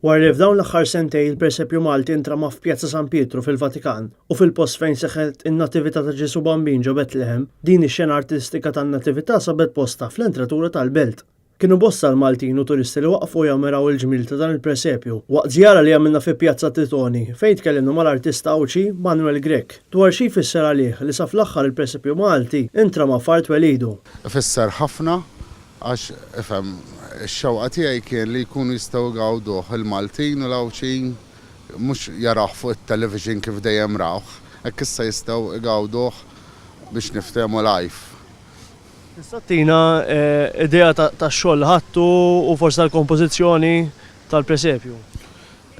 Wara li f'dawn l-aħħar sentej il-Presepju Malti intrama f'Pjazza San Pietru fil-Vatikan u fil-post fejn seħħet in-Natività ta' Ġesu Bambin ġo Betlehem, din ix-xena artistika tan-Natività sabet posta fl-entratura tal-belt. Kienu bosta l-Maltin u turisti li waqfu jammiraw il-ġmil ta' dan il-presepju waqt żjara li għamilna fi Pjazza Tritoni fejn tkellimna mal-artista Awċi Manuel Grek dwar xi jfisser għalih li sa fl-aħħar il-Presepju Malti intrama f'Art Welidu. Ifisser ħafna għax ifhem ix-xewqa tiegħi kien li jkunu jistgħu jgawduh il-Maltin u l-Awċin mhux jaraw fuq it-television kif dejjem rawh, hekk issa jistgħu jgawduh biex niftehmu live. Tista' tina idea ta' xogħol ħadtu u forsi tal-kompożizzjoni tal-presepju.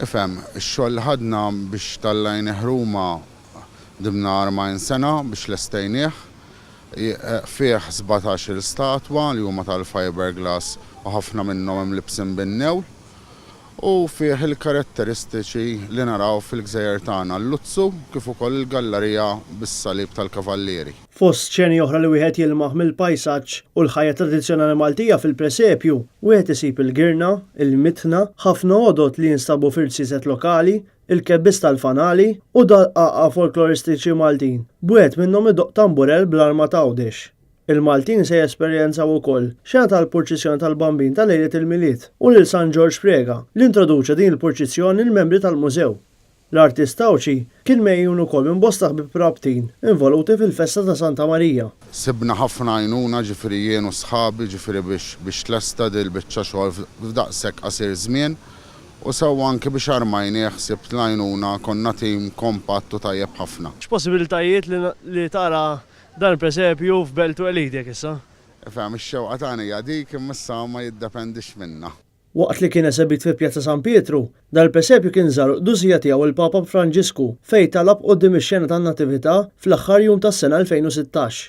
Ifhem, ix-xogħol ħadna biex tallajnih Ruma dimna 40 sena biex lestejnieh. Fih 17 statwa li huma tal-fiberglass u ħafna minnhom imlibsin bin-newl. U fih il-karatteristiċi li naraw fil-gżejjer tagħna l-Luzzu kif ukoll il-gallerija bis-salib tal-Kavallieri. Fost xeni oħra li wieħed jilmaħ mill-pajsaġġ u l-ħajja tradizzjonali Maltija fil-presepju, wieħed isib il-girna, il-mitna, ħafna għodot li jinstabu fil-siset lokali, il-kebbis tal-fanali u daqqa folkloristiċi Maltin. Bwieħed minnhom idoq tamburell bl-arma ta' għawdex. Il-Maltin se jesperjenzaw ukoll xena tal-purċissjoni tal-Bambin tal-Lejlet il-Miliet u lil San George Prega li introduċa din il-purċissjoni l-membri tal-mużew. L-artista Awċi kien mejjun ukoll minn bosta ħbieb rabtin involuti fil-festa ta' Santa Marija. Sibna ħafna għajnuna ġifieri jien u sħabi ġifieri biex tlesta dil-biċċa xogħol f'daqshekk qasir żmien u sewwa anke biex armajnieh sibt l-għajnuna konna tim kompatt u tajjeb ħafna. X'possibilitajiet li tara dan il-presepju f'Belt Welid jekk issa? Ifhem ix-xewqa tagħna hija dik imma issa ma jiddependix minnha. Waqt li kien esebit fi Pjazza San Pietru, dan il-presepju kien żar qdusija tiegħu il-Papa Franġisku fejn talab quddiem ix-xena tan-Natività fl-aħħar jum tas-sena 2016.